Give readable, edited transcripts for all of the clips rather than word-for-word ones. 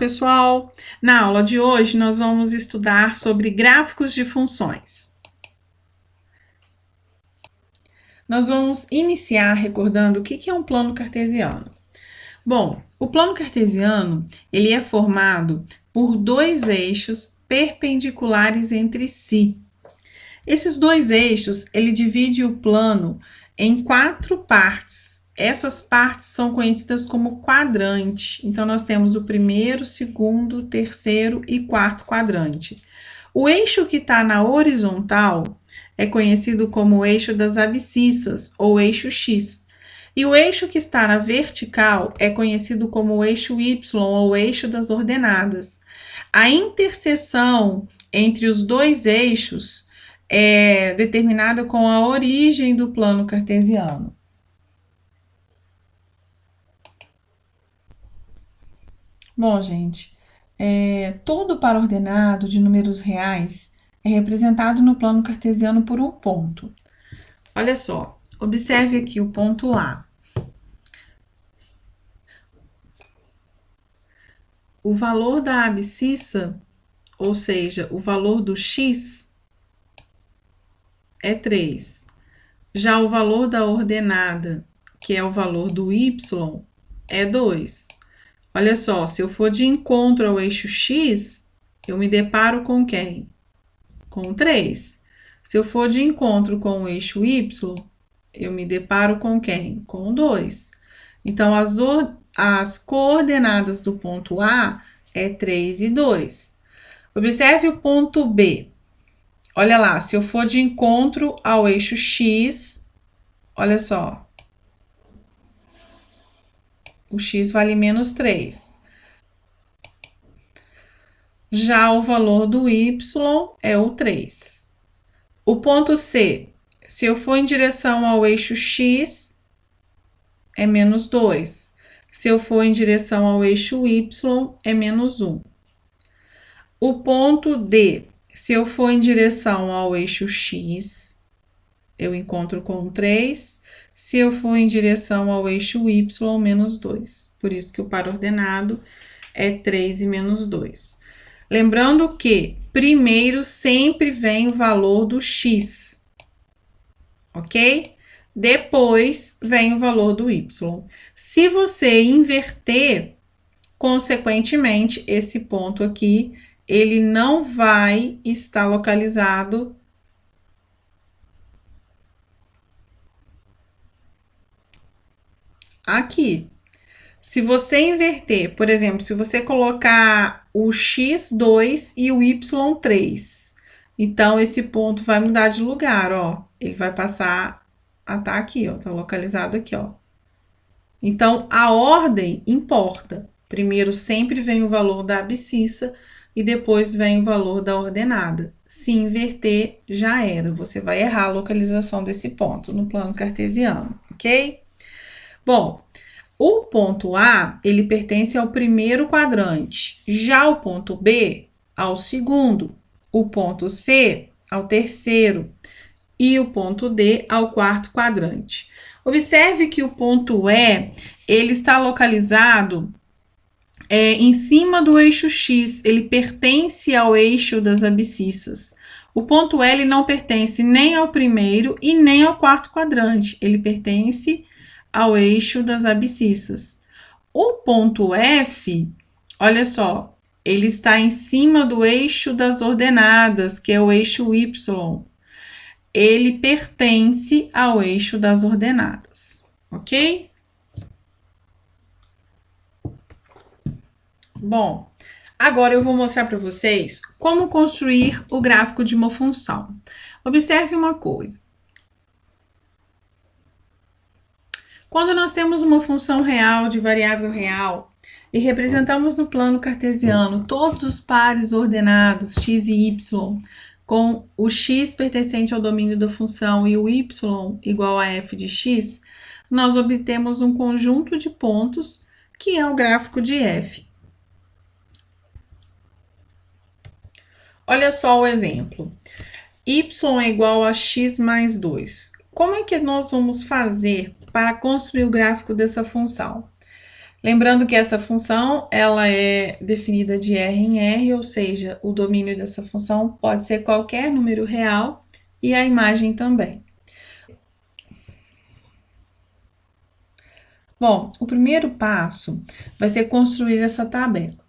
pessoal! Na aula de hoje, nós vamos estudar sobre gráficos de funções. Nós vamos iniciar recordando o que é um plano cartesiano. Bom, o plano cartesiano, ele é formado por dois eixos perpendiculares entre si. Esses dois eixos, ele divide o plano em 4 partes. Essas partes são conhecidas como quadrante. Então, nós temos o primeiro, segundo, terceiro e quarto quadrante. O eixo que está na horizontal é conhecido como o eixo das abscissas, ou eixo X. E o eixo que está na vertical é conhecido como o eixo Y, ou eixo das ordenadas. A interseção entre os dois eixos é determinada com a origem do plano cartesiano. Bom, gente, todo par ordenado de números reais é representado no plano cartesiano por um ponto. Olha só, observe aqui o ponto A. O valor da abscissa, ou seja, o valor do x, é 3. Já o valor da ordenada, que é o valor do y, é 2. Olha só, se eu for de encontro ao eixo x, eu me deparo com quem? Com 3. Se eu for de encontro com o eixo y, eu me deparo com quem? Com 2. Então, as coordenadas do ponto A é 3 e 2. Observe o ponto B. Olha lá, se eu for de encontro ao eixo x, olha só, o x vale menos 3. Já o valor do y é o 3. O ponto C, se eu for em direção ao eixo x, é menos 2. Se eu for em direção ao eixo y, é menos 1. O ponto D, se eu for em direção ao eixo x, eu encontro com 3. Se eu for em direção ao eixo y, menos 2. Por isso que o par ordenado é 3 e menos 2. Lembrando que primeiro sempre vem o valor do x, ok? Depois vem o valor do y. Se você inverter, consequentemente, esse ponto aqui, ele não vai estar localizado aqui. Se você inverter, por exemplo, se você colocar o x2 e o y3, então esse ponto vai mudar de lugar, ó. Ele vai passar a estar aqui, ó, tá localizado aqui, ó. Então, a ordem importa. Primeiro sempre vem o valor da abscissa e depois vem o valor da ordenada. Se inverter, já era. Você vai errar a localização desse ponto no plano cartesiano, ok? Bom, o ponto A, ele pertence ao primeiro quadrante. Já o ponto B, ao segundo. O ponto C, ao terceiro. E o ponto D, ao quarto quadrante. Observe que o ponto E, ele está localizado em cima do eixo X, ele pertence ao eixo das abscissas. O ponto L não pertence nem ao primeiro e nem ao quarto quadrante, ele pertence ao eixo das abscissas. O ponto F, olha só, ele está em cima do eixo das ordenadas, que é o eixo Y. Ele pertence ao eixo das ordenadas, ok? Bom, agora eu vou mostrar para vocês como construir o gráfico de uma função. Observe uma coisa. Quando nós temos uma função real de variável real e representamos no plano cartesiano todos os pares ordenados x e y, com o x pertencente ao domínio da função e o y igual a f de x, nós obtemos um conjunto de pontos que é o gráfico de f. Olha só o exemplo. Y é igual a x mais 2. Como é que nós vamos fazer para construir o gráfico dessa função? Lembrando que essa função, ela é definida de R em R, ou seja, o domínio dessa função pode ser qualquer número real e a imagem também. Bom, o primeiro passo vai ser construir essa tabela.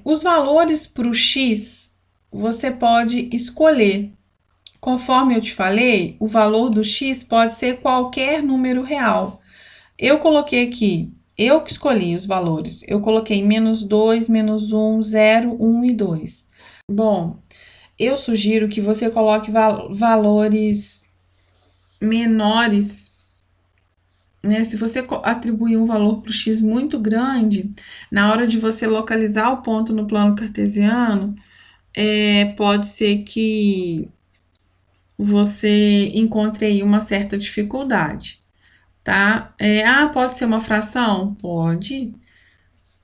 Os valores para o x, você pode escolher. Conforme eu te falei, o valor do x pode ser qualquer número real. Eu coloquei aqui, eu que escolhi os valores. Eu coloquei -2, -1, 0, 1 e 2. Bom, eu sugiro que você coloque valores menores, né? Se você atribuir um valor para o x muito grande, na hora de você localizar o ponto no plano cartesiano, pode ser que você encontre aí uma certa dificuldade, tá? Pode ser uma fração? Pode,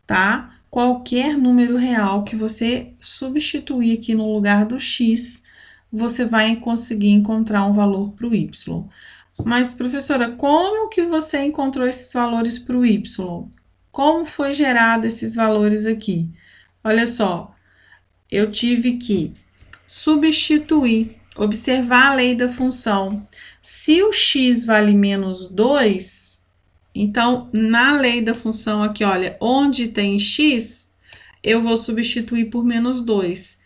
tá? Qualquer número real que você substituir aqui no lugar do x, você vai conseguir encontrar um valor para o y. Mas, professora, como que você encontrou esses valores para o y? Como foi gerado esses valores aqui? Olha só, eu tive que substituir, observar a lei da função. Se o x vale -2, então, na lei da função aqui, olha, onde tem x, eu vou substituir por -2.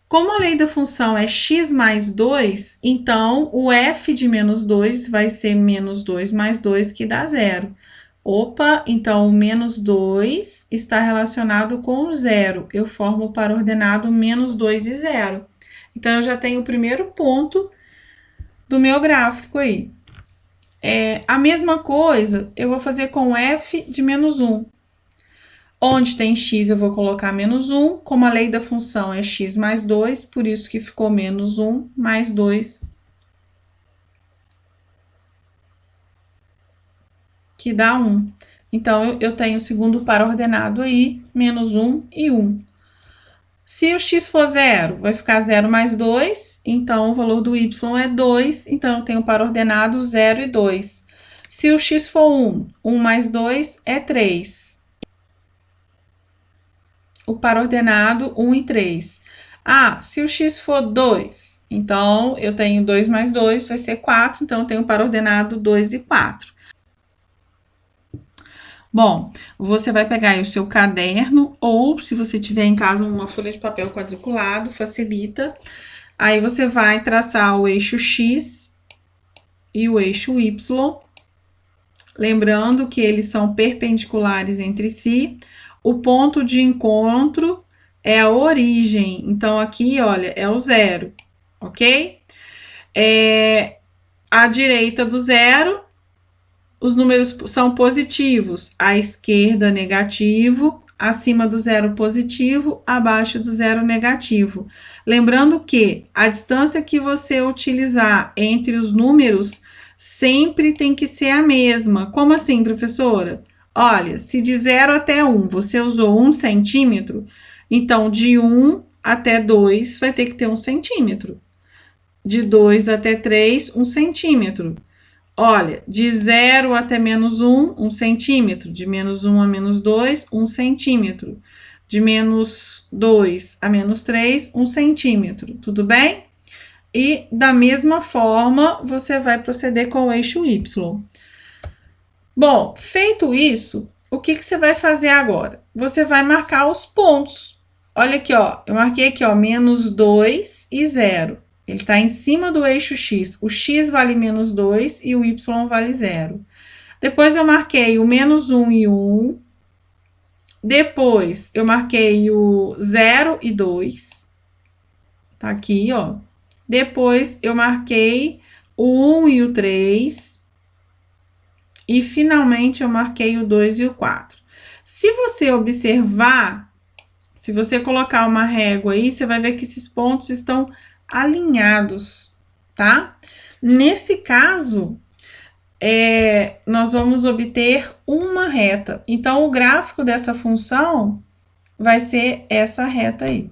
Como a lei da função é x mais 2, então o f de -2 vai ser -2 mais 2, que dá 0. Opa, então o -2 está relacionado com o 0. Eu formo o par ordenado -2 e 0. Então, eu já tenho o primeiro ponto do meu gráfico aí. A mesma coisa eu vou fazer com f de -1. Onde tem x, eu vou colocar -1. Como a lei da função é x mais 2, por isso que ficou -1 mais 2, que dá 1. Então, eu tenho o segundo par ordenado aí, -1 e 1. Se o x for 0, vai ficar 0 mais 2, então o valor do y é 2, então eu tenho o par ordenado 0 e 2. Se o x for 1, 1 mais 2 é 3. O par ordenado 1 e 3. Se o x for 2, então eu tenho 2 mais 2, vai ser 4, então eu tenho o par ordenado 2 e 4. Bom, você vai pegar aí o seu caderno, ou se você tiver em casa uma folha de papel quadriculado, facilita. Aí você vai traçar o eixo x e o eixo y, lembrando que eles são perpendiculares entre si. O ponto de encontro é a origem, então aqui, olha, é o 0, ok? À direita do 0, os números são positivos, à esquerda negativo, acima do 0 positivo, abaixo do 0 negativo. Lembrando que a distância que você utilizar entre os números sempre tem que ser a mesma. Como assim, professora? Olha, se de 0 até 1 você usou 1 centímetro, então de 1 até 2 vai ter que ter 1 centímetro. De 2 até 3, 1 centímetro. Olha, de 0 até -1, 1 centímetro. De -1 a -2, 1 centímetro. De -2 a -3, 1 centímetro. Tudo bem? E da mesma forma, você vai proceder com o eixo Y. Bom, feito isso, o que você vai fazer agora? Você vai marcar os pontos. Olha aqui, ó. Eu marquei aqui, ó, -2 e 0. Ele está em cima do eixo x. O x vale -2 e o y vale 0. Depois, eu marquei o -1 e 1. Depois, eu marquei o 0 e 2. Tá aqui, ó. Depois, eu marquei o 1 e o 3. E, finalmente, eu marquei o 2 e o 4. Se você observar, se você colocar uma régua aí, você vai ver que esses pontos estão alinhados, tá? Nesse caso, nós vamos obter uma reta. Então, o gráfico dessa função vai ser essa reta aí,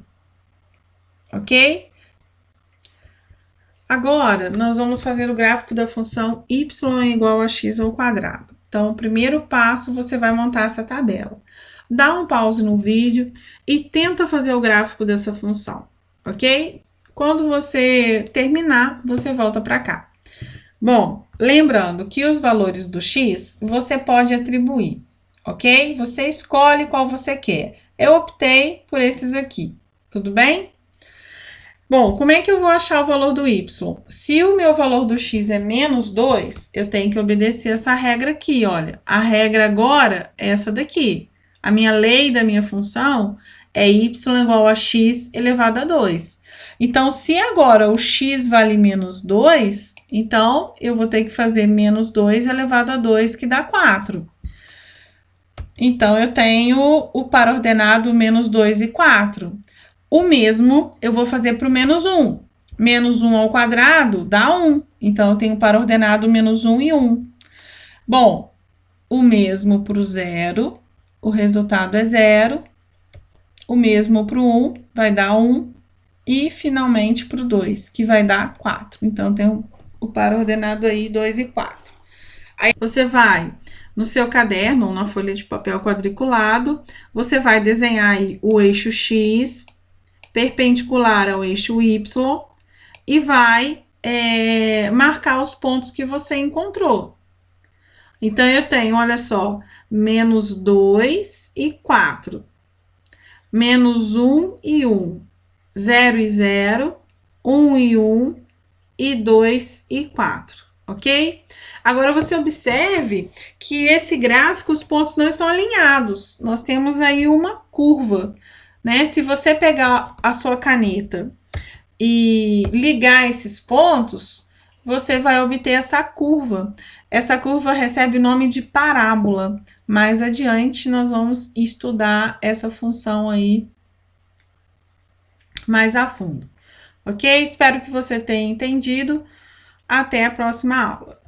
ok? Agora, nós vamos fazer o gráfico da função y é igual a x ao quadrado. Então, o primeiro passo, você vai montar essa tabela. Dá um pause no vídeo e tenta fazer o gráfico dessa função, ok? Quando você terminar, você volta para cá. Bom, lembrando que os valores do x você pode atribuir, ok? Você escolhe qual você quer. Eu optei por esses aqui, tudo bem? Bom, como é que eu vou achar o valor do y? Se o meu valor do x é menos 2, eu tenho que obedecer essa regra aqui, olha. A regra agora é essa daqui. A minha lei da minha função é y igual a x elevado a 2. Então, se agora o x vale menos 2, então eu vou ter que fazer menos 2 elevado a 2, que dá 4. Então, eu tenho o par ordenado menos 2 e 4. O mesmo eu vou fazer para o menos 1. Menos 1 ao quadrado dá 1. Então, eu tenho par ordenado menos 1 e 1. Bom, o mesmo para o 0, o resultado é 0. O mesmo para o 1 vai dar 1. E, finalmente, para o 2, que vai dar 4. Então, tem o par ordenado aí 2 e 4. Aí, você vai no seu caderno, ou na folha de papel quadriculado, você vai desenhar aí o eixo X perpendicular ao eixo Y e vai marcar os pontos que você encontrou. Então, eu tenho, olha só, menos 2 e 4, menos 1 e 1, 0 e 0, 1 e 1 e 2 e 4, ok? Agora, você observe que esse gráfico, os pontos não estão alinhados. Nós temos aí uma curva, né? Se você pegar a sua caneta e ligar esses pontos, você vai obter essa curva. Essa curva recebe o nome de parábola. Mais adiante, nós vamos estudar essa função aí mais a fundo. Ok? Espero que você tenha entendido. Até a próxima aula.